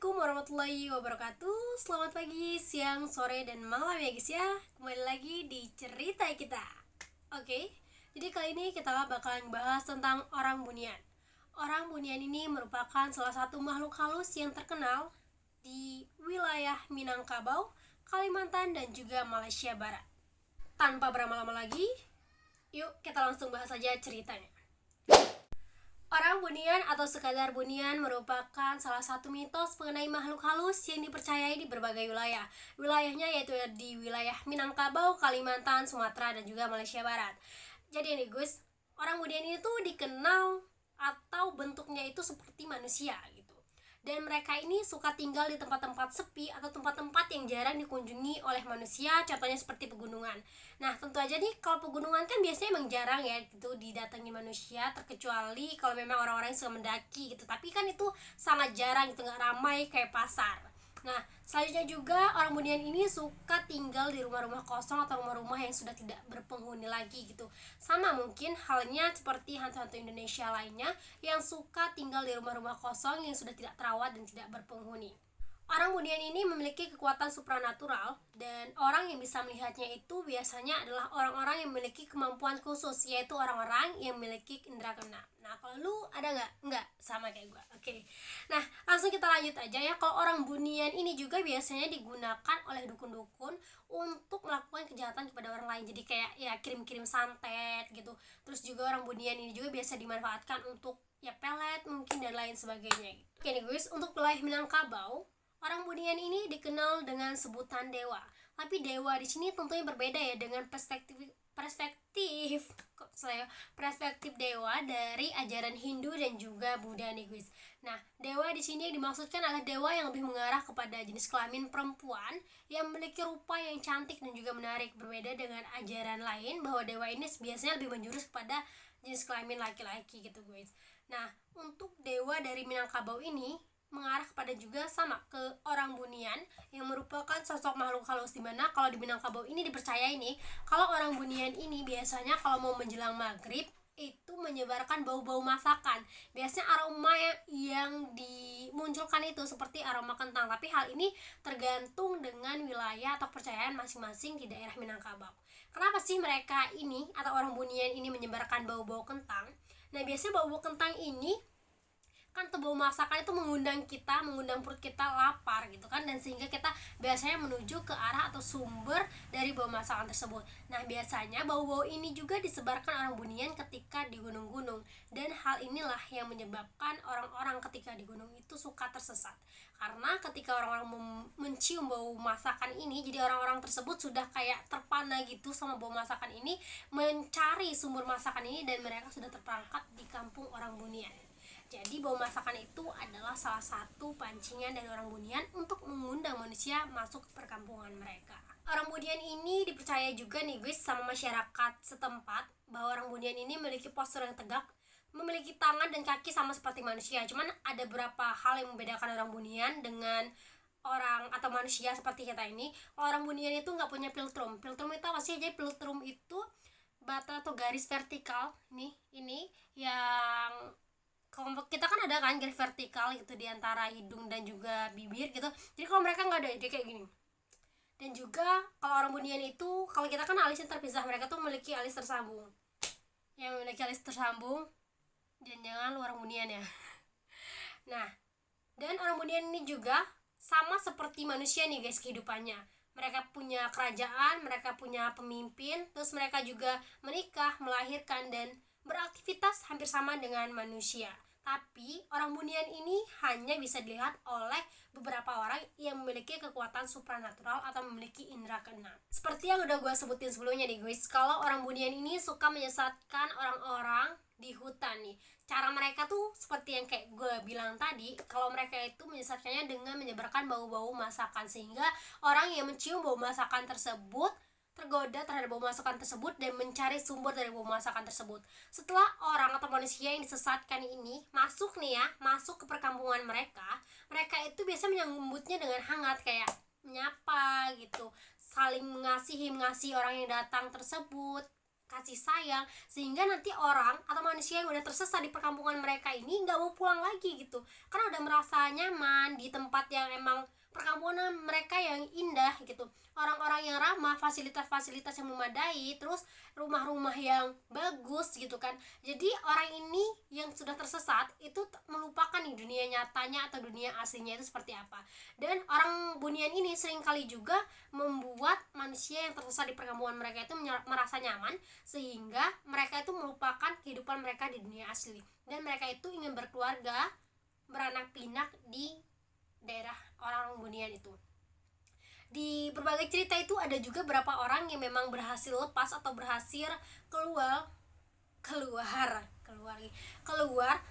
Assalamualaikum warahmatullahi wabarakatuh. Selamat pagi, siang, sore, dan malam ya guys ya. Kembali lagi di cerita kita. Oke, jadi kali ini kita bakalan bahas tentang orang bunian. Orang bunian ini merupakan salah satu makhluk halus yang terkenal di wilayah Minangkabau, Kalimantan, dan juga Malaysia Barat. Tanpa berlama-lama lagi, yuk kita langsung bahas saja ceritanya. Orang bunian atau sekadar bunian merupakan salah satu mitos mengenai makhluk halus yang dipercayai di berbagai wilayah. Wilayahnya yaitu di wilayah Minangkabau, Kalimantan, Sumatera, dan juga Malaysia Barat. Jadi nih Gus, orang bunian ini tuh dikenal atau bentuknya itu seperti manusia gitu. Dan mereka ini suka tinggal di tempat-tempat sepi atau tempat-tempat yang jarang dikunjungi oleh manusia, contohnya seperti pegunungan. Nah, tentu aja nih kalau pegunungan kan biasanya emang jarang ya gitu didatangi manusia, terkecuali kalau memang orang-orang yang suka mendaki gitu. Tapi kan itu sangat jarang gitu, nggak ramai kayak pasar. Nah, selanjutnya juga orang bunian ini suka tinggal di rumah-rumah kosong atau rumah-rumah yang sudah tidak berpenghuni lagi gitu. Sama mungkin halnya seperti hantu-hantu Indonesia lainnya yang suka tinggal di rumah-rumah kosong yang sudah tidak terawat dan tidak berpenghuni. Orang bunian ini memiliki kekuatan supranatural dan orang yang bisa melihatnya itu biasanya adalah orang-orang yang memiliki kemampuan khusus, yaitu orang-orang yang memiliki indera keenam. Nah, kalau lu ada nggak? Nggak, sama kayak gue. Oke. Nah, langsung kita lanjut aja ya. Kalau orang bunian ini juga biasanya digunakan oleh dukun-dukun untuk melakukan kejahatan kepada orang lain. Jadi kayak ya kirim-kirim santet gitu. Terus juga orang bunian ini juga biasa dimanfaatkan untuk ya pelet mungkin dan lain sebagainya gitu. Oke nih guys, untuk wilayah Minangkabau, orang bunian ini dikenal dengan sebutan dewa. Tapi dewa di sini tentunya berbeda ya dengan perspektif dewa dari ajaran Hindu dan juga Buddha nih guys. Nah, dewa di sini yang dimaksudkan adalah dewa yang lebih mengarah kepada jenis kelamin perempuan yang memiliki rupa yang cantik dan juga menarik. Berbeda dengan ajaran lain bahwa dewa ini biasanya lebih menjurus kepada jenis kelamin laki-laki gitu guys. Nah, untuk dewa dari Minangkabau ini mengarah kepada juga sama ke orang bunian yang merupakan sosok makhluk halus, dimana kalau di Minangkabau ini dipercaya ini kalau orang bunian ini biasanya kalau mau menjelang maghrib itu menyebarkan bau-bau masakan. Biasanya aroma yang dimunculkan itu seperti aroma kentang, tapi hal ini tergantung dengan wilayah atau kepercayaan masing-masing di daerah Minangkabau. Kenapa sih mereka ini atau orang bunian ini menyebarkan bau-bau kentang? Nah, biasanya bau-bau kentang ini kan bau masakan itu mengundang perut kita lapar gitu kan, dan sehingga kita biasanya menuju ke arah atau sumber dari bau masakan tersebut. Nah, biasanya bau-bau ini juga disebarkan orang bunian ketika di gunung-gunung, dan hal inilah yang menyebabkan orang-orang ketika di gunung itu suka tersesat. Karena ketika orang-orang mencium bau masakan ini, jadi orang-orang tersebut sudah kayak terpana gitu sama bau masakan ini, mencari sumber masakan ini, dan mereka sudah terperangkap di kampung orang bunian. Jadi bau masakan itu adalah salah satu pancingan dari orang bunian untuk mengundang manusia masuk ke perkampungan mereka. Orang bunian ini dipercaya juga nih guys sama masyarakat setempat bahwa orang bunian ini memiliki postur yang tegak, memiliki tangan dan kaki sama seperti manusia. Cuman ada beberapa hal yang membedakan orang bunian dengan orang atau manusia seperti kita ini. Orang bunian itu nggak punya philtrum. Philtrum itu apa sih? Jadi philtrum itu bata atau garis vertikal nih, ini yang kalau kita kan ada kan garis vertikal gitu di antara hidung dan juga bibir gitu. Jadi kalau mereka nggak ada, dia kayak gini. Dan juga kalau orang bunian itu, kalau kita kan alisnya terpisah, mereka tuh memiliki alis tersambung. Yang memiliki alis tersambung, jangan orang bunian ya. Nah, dan orang bunian ini juga sama seperti manusia nih guys kehidupannya. Mereka punya kerajaan, mereka punya pemimpin, terus mereka juga menikah, melahirkan, dan beraktivitas hampir sama dengan manusia. Tapi orang bunian ini hanya bisa dilihat oleh beberapa orang yang memiliki kekuatan supranatural atau memiliki indera keenam. Seperti yang udah gue sebutin sebelumnya nih guys, kalau orang bunian ini suka menyesatkan orang-orang di hutan nih. Cara mereka tuh seperti yang kayak gue bilang tadi, kalau mereka itu menyesatkannya dengan menyebarkan bau-bau masakan, sehingga orang yang mencium bau masakan tersebut tergoda terhadap bau masakan tersebut dan mencari sumber dari bau masakan tersebut. Setelah orang atau manusia yang disesatkan ini masuk ke perkampungan mereka, mereka itu biasa menyambutnya dengan hangat, kayak menyapa gitu, saling mengasihi orang yang datang tersebut. kasih sayang, sehingga nanti orang atau manusia yang udah tersesat di perkampungan mereka ini nggak mau pulang lagi gitu, karena udah merasa nyaman di tempat yang emang perkampungan mereka yang indah gitu, orang-orang yang ramah, fasilitas-fasilitas yang memadai, terus rumah-rumah yang bagus gitu kan. Jadi orang ini yang sudah tersesat itu melupakan nih dunia nyatanya atau dunia aslinya itu seperti apa. Dan orang Bunian ini seringkali juga membuat manusia yang tersesat di perkampungan mereka itu merasa nyaman, sehingga mereka itu melupakan kehidupan mereka di dunia asli, dan mereka itu ingin berkeluarga, beranak pinak di daerah orang Bunian itu. Di berbagai cerita itu ada juga beberapa orang yang memang berhasil lepas atau berhasil keluar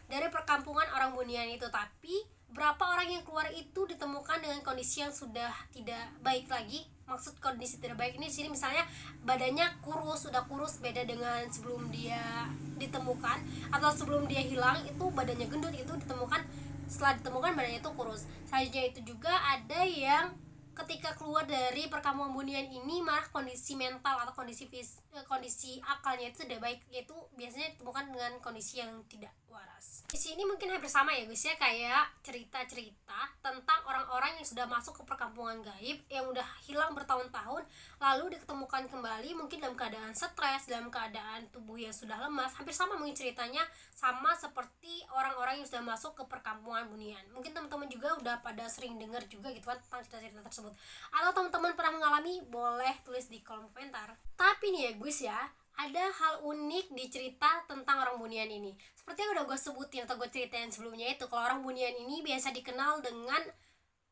dari perkampungan orang Bunian itu. Tapi berapa orang yang keluar itu ditemukan dengan kondisi yang sudah tidak baik lagi. Maksud kondisi tidak baik ini di sini misalnya badannya sudah kurus, beda dengan sebelum dia ditemukan atau sebelum dia hilang itu badannya gendut, itu ditemukan setelah ditemukan badannya itu kurus. Selanjutnya itu juga ada yang ketika keluar dari perkampungan Bunian ini malah kondisi mental atau kondisi akalnya itu tidak baik, yaitu biasanya ditemukan dengan kondisi yang tidak waras. Di sini mungkin hampir sama ya guys ya, kayak cerita-cerita tentang orang-orang yang sudah masuk ke perkampungan gaib yang udah hilang bertahun-tahun lalu diketemukan kembali, mungkin dalam keadaan stres, dalam keadaan tubuh yang sudah lemas. Hampir sama mungkin ceritanya, sama seperti orang-orang yang sudah masuk ke perkampungan Bunian. Mungkin teman-teman juga udah pada sering dengar juga gitu kan tentang cerita-cerita tersebut, atau teman-teman pernah mengalami, boleh tulis di kolom komentar. Tapi nih ya guys ya, ada hal unik di cerita tentang orang Bunian ini. Seperti yang udah gue sebutin atau gue ceritain sebelumnya itu, kalau orang Bunian ini biasa dikenal dengan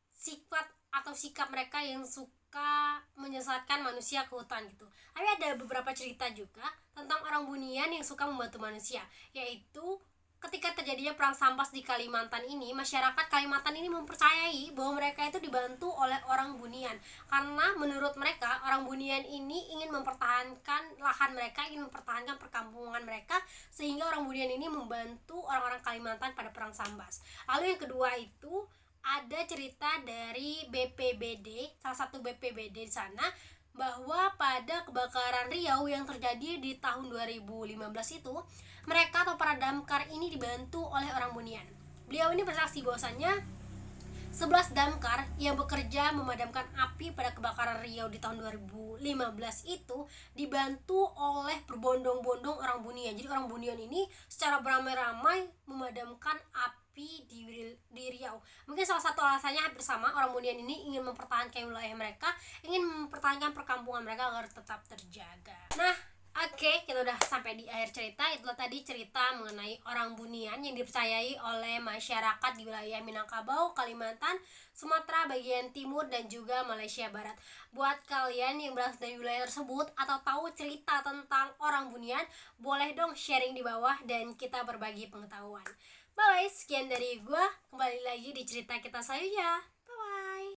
sifat atau sikap mereka yang suka menyesatkan manusia ke hutan gitu. Tapi ada beberapa cerita juga tentang orang Bunian yang suka membantu manusia, yaitu ketika terjadinya perang Sambas di Kalimantan ini, masyarakat Kalimantan ini mempercayai bahwa mereka itu dibantu oleh orang Bunian, karena menurut mereka orang Bunian ini ingin mempertahankan lahan mereka, ingin mempertahankan perkampungan mereka, sehingga orang Bunian ini membantu orang-orang Kalimantan pada perang Sambas. Lalu yang kedua itu ada cerita dari BPBD, salah satu BPBD di sana, bahwa pada kebakaran Riau yang terjadi di tahun 2015 itu, mereka atau para damkar ini dibantu oleh orang Bunian. Beliau ini bersaksi bahwasannya 11 damkar yang bekerja memadamkan api pada kebakaran Riau di tahun 2015 itu dibantu oleh berbondong-bondong orang Bunian. Jadi orang Bunian ini secara beramai-ramai memadamkan api di Riau. Mungkin salah satu alasannya hampir sama, orang Bunian ini ingin mempertahankan wilayah mereka, ingin mempertahankan perkampungan mereka agar tetap terjaga. Nah, oke, kita udah sampai di akhir cerita. Itulah tadi cerita mengenai orang Bunian yang dipercayai oleh masyarakat di wilayah Minangkabau, Kalimantan, Sumatera bagian timur, dan juga Malaysia Barat. Buat kalian yang berasal dari wilayah tersebut atau tahu cerita tentang orang Bunian, boleh dong sharing di bawah dan kita berbagi pengetahuan. Bye, sekian dari gua. Kembali lagi di cerita kita selanjutnya. Bye.